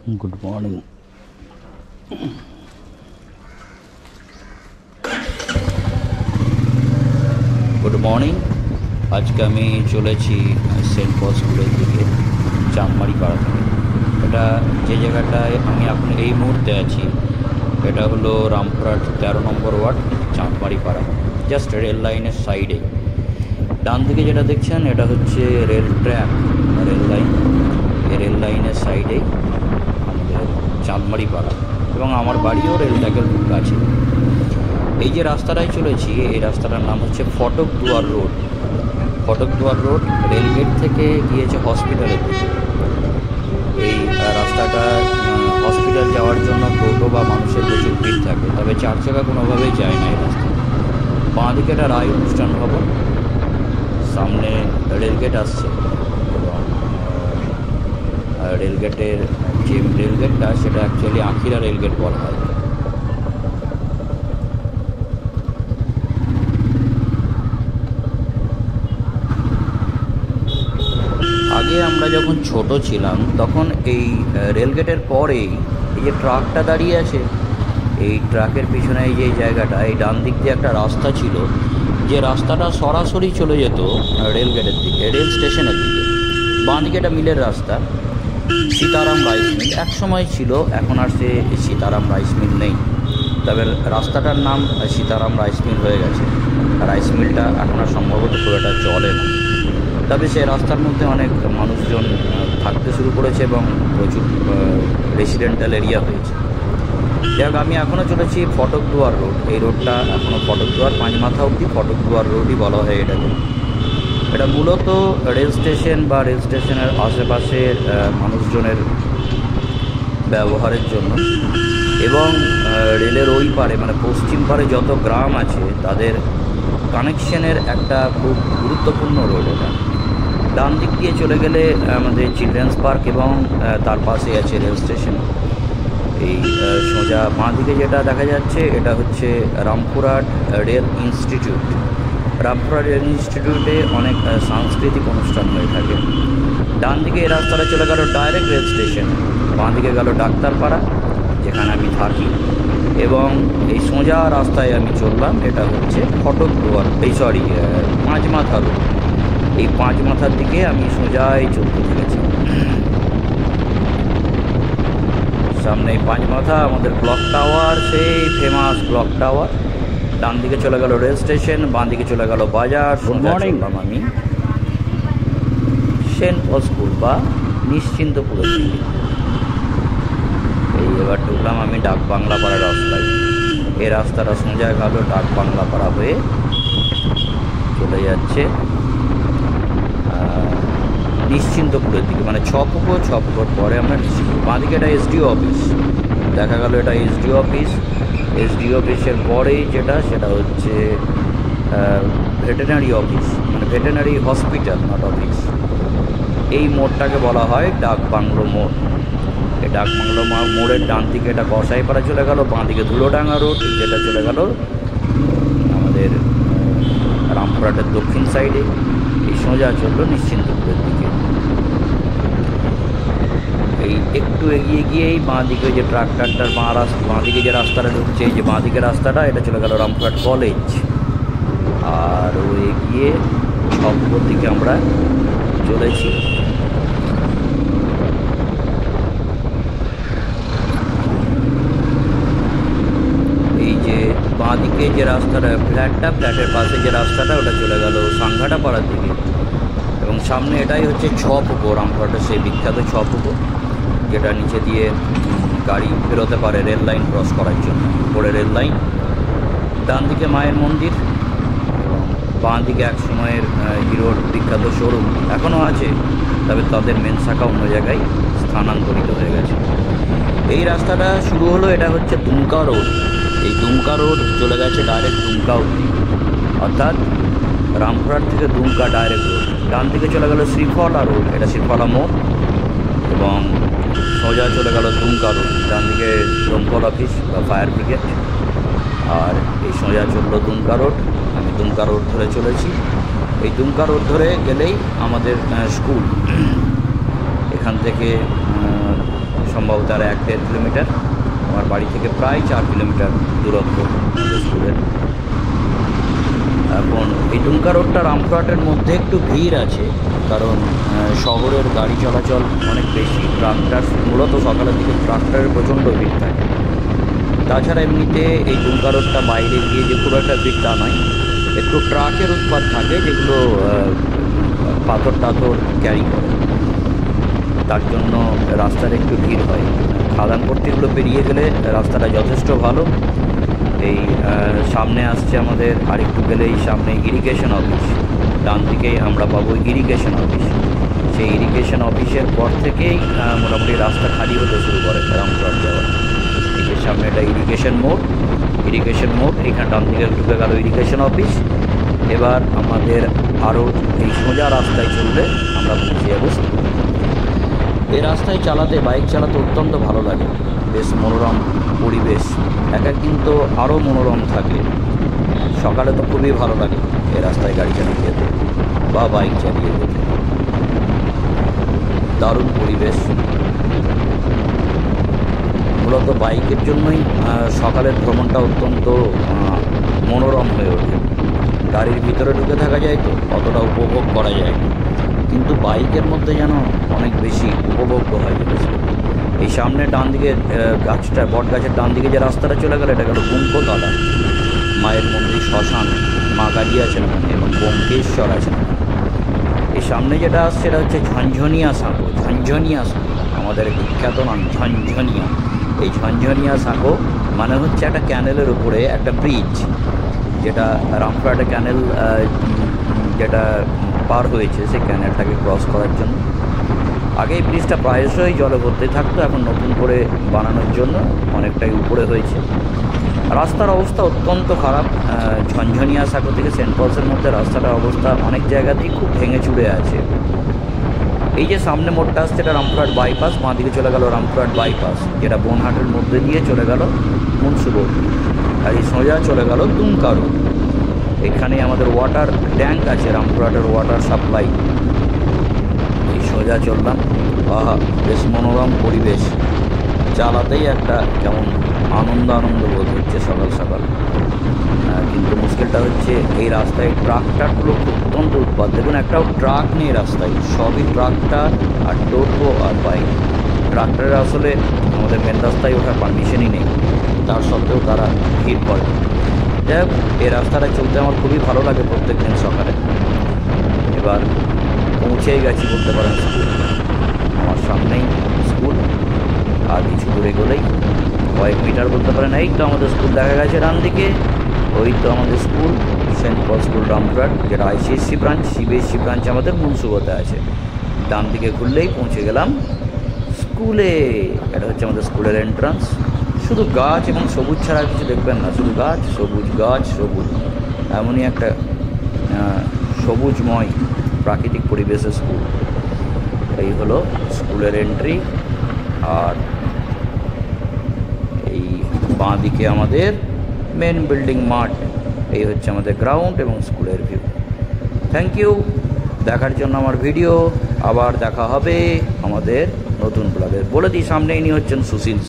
Good morning. Good morning. आज के আমি চলেছি সেন্ট পল স্কুলের দিকে, চাঁদমারি পাড়া থেকে। এটা যে জায়গাটায় আমি এখন এই মুহূর্তে আছি এটা হলো রামপুরহাট 13 নম্বর ওয়ার্ড, চাঁদমারি পাড়া, জাস্ট রেল লাইনের সাইডে। ডান দিকে যেটা দেখছেন এটা হচ্ছে রেল ট্র্যাক, রেল লাইন। এই রেল লাইনের সাইডেই আমাদের চাঁদমারি পাড়া, এবং আমার বাড়িও রেল ট্র্যাকের কাছে। এই যে রাস্তাটায় চলেছি এই রাস্তাটার নাম হচ্ছে ফটকদুয়ার রোড। ফটকদুয়ার রোড রেলগেট থেকে গিয়েছে হসপিটালের দিকে। এই রাস্তাটা হসপিটাল যাওয়ার জন্য টোটো বা মানুষের প্রচুর ভিড় থাকে, তবে চার চাকা কোনোভাবেই যায় না এই রাস্তা। বাঁ দিকে একটা রায় অনুষ্ঠান ভবন, সামনে রেলগেট আসছে, এবং রেলগেটের যে রেলগেটটা সেটা অ্যাকচুয়ালি আখিরা রেলগেট বলা হয়। আগে আমরা যখন ছোট ছিলাম তখন এই রেলগেটের পরেই এই যে ট্রাকটা দাঁড়িয়ে আছে, এই ট্রাকের পিছনে এই যে জায়গাটা, এই ডান দিক দিয়ে একটা রাস্তা ছিল, যে রাস্তাটা সরাসরি চলে যেত রেলগেটের দিকে, রেল স্টেশনের দিকে। বাঁ দিকে একটা মিলের রাস্তা, সীতারাম রাইস মিল এক সময় ছিল, এখন আর সে সীতারাম রাইস মিল নেই, তবে রাস্তাটার নাম সীতারাম রাইস মিল হয়ে গেছে। রাইস মিলটা এখন আর সম্ভবত খুব একটা চলে না, তবে সেই রাস্তার মধ্যে অনেক মানুষজন থাকতে শুরু করেছে এবং প্রচুর রেসিডেন্টাল এরিয়া হয়েছে। যাই হোক, আমি এখনও চলেছি ফটকদুয়ার রোড। এই রোডটা এখনও ফটকদুয়ার পাঁচমাথা অবধি ফটকদুয়ার রোডই বলা হয় এটাকে। এটা মূলত রেল স্টেশন বা রেল স্টেশনের আশেপাশের মানুষজনের ব্যবহারের জন্য, এবং রেলের ওই পারে মানে পশ্চিম পারে যত গ্রাম আছে তাদের কানেকশনের একটা খুব গুরুত্বপূর্ণ রোড এটা। ডান দিক দিয়ে চলে গেলে আমাদের চিলড্রেন্স পার্ক, এবং তার পাশে আছে রেল স্টেশন। এই সোজা বাঁ দিকে যেটা দেখা যাচ্ছে এটা হচ্ছে Rampurhat rail institute. Rampurhat rail ইনস্টিটিউটে অনেক সাংস্কৃতিক অনুষ্ঠান হয়ে থাকে। ডান দিকে এই রাস্তাটা চলে গেল ডাইরেক্ট রেল স্টেশন, বাঁ দিকে গেল ডাক্তারপাড়া যেখানে আমি থাকি, এবং এই সোজা রাস্তায় আমি চললাম, এটা হচ্ছে ফটকদুয়ার, পাঁচমাথা রোড। এই পাঁচমাথার দিকে আমি সোজাই চলতে থেকেছি। সামনে এই পাঁচমাথা আমাদের ক্লক টাওয়ার, সেই ফেমাস ক্লক টাওয়ার। ডান দিকে চলে গেল রেল স্টেশন, বাঁ দিকে চলে গেল বাজার। সোজা চললাম আমি সেন্ট পল স্কুল বা নিশ্চিন্তপুরের দিকে। এই এবার ঢুকলাম আমি ডাক বাংলা পাড়া রাস্তায়। এই রাস্তাটা সোজা গেল ডাক বাংলা পাড়া হয়ে চলে যাচ্ছে নিশ্চিন্তপুরের দিকে, মানে ছপুকুর পরে আমরা নিশ্চিন্তপুর। বাঁ দিকে এটা এসডিও অফিস দেখা গেল, এটা এসডিও অফিস। এসডিও অফিসের পরেই যেটা সেটা হচ্ছে ভেটেরিনারি অফিস, মানে ভেটেরিনারি হসপিটাল, নট অফিস। এই মোড়টাকে বলা হয় ডাক বাংলো মোড়। এই ডাক বাংলো মোড়ের ডান দিকে এটা কসাইপাড়া চলে গেল, বাঁ দিকে ধুলোডাঙ্গা রোড যেটা চলে গেল আমাদের রামপুরহাটের দক্ষিণ সাইডে। এই সোজা চললো নিশ্চিন্তপুরের দিকে। এই একটু এগিয়ে গিয়েই বাঁ দিকে যে ট্রাক্টরটার বাঁ দিকে যে রাস্তাটা ঢুকছে, এই যে বাঁ দিকে রাস্তাটা, এটা চলে গেল রামপুরহাট কলেজ। আর ও এগিয়ে ছপুকুর দিকে আমরা চলেছি। এই যে বাঁ দিকে যে রাস্তাটা, ফ্ল্যাটের পাশে যে রাস্তাটা, ওটা চলে গেল সাংঘাটা পাড়ার দিকে, এবং সামনে এটাই হচ্ছে ছপুকুর, রামপুরহাটের সেই বিখ্যাত ছপুকুর, যেটা নিচে দিয়ে গাড়ি বেরোতে পারে রেল লাইন ক্রস করার জন্য। উপরে রেল লাইন, ডান দিকে মায়ের মন্দির, এবং বাঁ দিকে এক সময়ের হিরোর বিখ্যাত শোরুম এখনও আছে, তবে তাদের মেন শাখা অন্য জায়গায় স্থানান্তরিত হয়ে গেছে। এই রাস্তাটা শুরু হলো, এটা হচ্ছে দুমকা রোড। এই দুমকা রোড চলে গেছে ডাইরেক্ট দুমকা অবধি, অর্থাৎ রামপুরহাট থেকে দুমকা ডাইরেক্ট রোড। ডান দিকে চলে গেল শ্রীফলা রোড, এটা শ্রীফলা মোড়, এবং সোজা চলে গেল দুমকা রোড। ডান দিকে দমকল অফিস বা ফায়ার ব্রিগেড, আর এই সোজা চললো দুমকা রোড। আমি দুমকা রোড ধরে চলেছি। এই দুমকা রোড ধরে গেলেই আমাদের স্কুল। এখান থেকে সম্ভবত আর 1-1.5 কিলোমিটার। আমার বাড়ি থেকে প্রায় 4 কিলোমিটার দূরত্ব স্কুলের। এখন এই দুমকা রোডটা রামপুরহাটের মধ্যে একটু ভিড় আছে, কারণ শহরের গাড়ি চলাচল অনেক বেশি। ট্রাক্টর, মূলত সকালের দিকে ট্রাক্টরের প্রচণ্ড ভিড় থাকে। তাছাড়া এমনিতে এই দুমকা রোডটা বাইরে গিয়ে যে খুব একটা ভিড় তা নয়, একটু ট্রাকের উৎপাত থাকে যেগুলো পাথর টাথর ক্যারি করে, তার জন্য রাস্তার একটু ভিড় হয়। খাদানপট্টিগুলো পেরিয়ে গেলে রাস্তাটা যথেষ্ট ভালো। এই সামনে আসছে আমাদের, আরেকটু গেলেই সামনে ইরিগেশন অফিস, ডান দিকেই আমরা পাবো ইরিগেশন অফিস। সেই ইরিগেশন অফিসের পর থেকেই মোটামুটি রাস্তা খালি হতে শুরু করে রামপুরহাট যাওয়ার। এই যে সামনে এটা ইরিগেশন মোড়, এখানে ডান দিকে ঢুকে গেল ইরিগেশন অফিস। এবার আমাদের আরও এই সোজা রাস্তায় চললে আমরা পৌঁছে যাবো। এই রাস্তায় চালাতে, বাইক চালাতে অত্যন্ত ভালো লাগে, বেশ মনোরম পরিবেশ। একদিন তো আরও মনোরম থাকে। সকালে তো খুবই ভালো লাগে এই রাস্তায় গাড়ি চালিয়ে যেতে বা বাইক চালিয়ে যেতে, দারুণ পরিবেশ। মূলত বাইকের জন্যই সকালের ভ্রমণটা অত্যন্ত মনোরম হয়ে ওঠে। গাড়ির ভিতরে ঢুকে থাকা যায় তো অতটা উপভোগ করা যায় না, কিন্তু বাইকের মধ্যে যেন অনেক বেশি উপভোগ্য হয় জিনিসটা। এই সামনে ডান দিকে গাছটা, বট গাছের ডান দিকে যে রাস্তাটা চলে গেল, এটা গেল কুম্ভতলা মায়ের মন্দির, শ্মশান, মা কালী আছেন এবং ব্যোমকেশ্বর আছেন। এই সামনে যেটা আসছে এটা হচ্ছে ঝঞ্ঝনিয়া সাঁকো। আমাদের বিখ্যাত নাম ঝঞ্ঝনিয়া। এই ঝঞ্ঝনিয়া সাঁকো মানে হচ্ছে একটা ক্যানেলের উপরে একটা ব্রিজ, যেটা রামপুরহাটে ক্যানেল যেটা পার হয়েছে সেই ক্যানেলটাকে ক্রস করার জন্য। আগে এই ব্রিজটা প্রায়শই জলে ভর্তি থাকতো, এখন নতুন করে বানানোর জন্য অনেকটাই উপরে হয়েছে। রাস্তার অবস্থা অত্যন্ত খারাপ। ঝঞ্ঝনিয়া সাঁকো থেকে সেন্ট পলসের মধ্যে রাস্তাটার অবস্থা অনেক জায়গাতেই খুব ভেঙে চুরে আছে। এই যে সামনে মোড়টা আসছে এটা রামপুরহাট বাইপাস, বাঁ দিকে চলে গেল রামপুরহাট বাইপাস, যেটা বনহাটের মধ্যে দিয়ে চলে গেল মুন্সিগঞ্জ, আর এই সোজা চলে গেল দুমকা রোড। এখানে আমাদের ওয়াটার ট্যাঙ্ক আছে, রামপুরহাটের ওয়াটার সাপ্লাই। এই সোজা চললাম, আহা বেশ মনোরম পরিবেশ, চালাতেই একটা কেমন আনন্দ বোধ হচ্ছে সকাল সকাল। কিন্তু মুশকিলটা হচ্ছে এই রাস্তায় ট্রাক্টারগুলো অত্যন্ত উৎপাত। দেখুন একটাও ট্রাক নেই রাস্তায়, সবই ট্রাক্টার আর টোটো আর বাইক। ট্রাক্টরের আসলে আমাদের মেন রাস্তায় ওঠার পারমিশনই নেই, তার সত্ত্বেও তারা ভিড় করে। যাই হোক, এই রাস্তাটা চলতে আমার খুবই ভালো লাগে প্রত্যেক দিন সকালে। এবার পৌঁছেই গেছি বলতে পারেন স্কুল। আমার সামনেই স্কুল, আর কিছু দূরে গেলেই কয়েক মিটার বলতে পারেন, এই তো আমাদের স্কুল দেখা গেছে ডান দিকে। ওই তো আমাদের স্কুল, সেন্ট পল স্কুল রামপুরহাট, যেটা ICSC ব্রাঞ্চ। CBSE ব্রাঞ্চ আমাদের মুন্সিগঞ্জে আছে। ডান দিকে ঘুরলেই পৌঁছে গেলাম স্কুলে। এটা হচ্ছে আমাদের স্কুলের এন্ট্রান্স। শুধু গাছ এবং সবুজ ছাড়া কিছু দেখবেন না, শুধু গাছ সবুজ, এমনই একটা সবুজময় প্রাকৃতিক পরিবেশের স্কুল। এই হলো স্কুলের এন্ট্রি, আর এই বাঁ দিকে আমাদের মেন বিল্ডিং মাঠ। এই হচ্ছে আমাদের গ্রাউন্ড এবং স্কুলের ভিউ। থ্যাংক ইউ দেখার জন্য আমার ভিডিও। আবার দেখা হবে আমাদের নতুন ব্লগে। বলে দিই, সামনে ইনি হচ্ছেন সুশীল।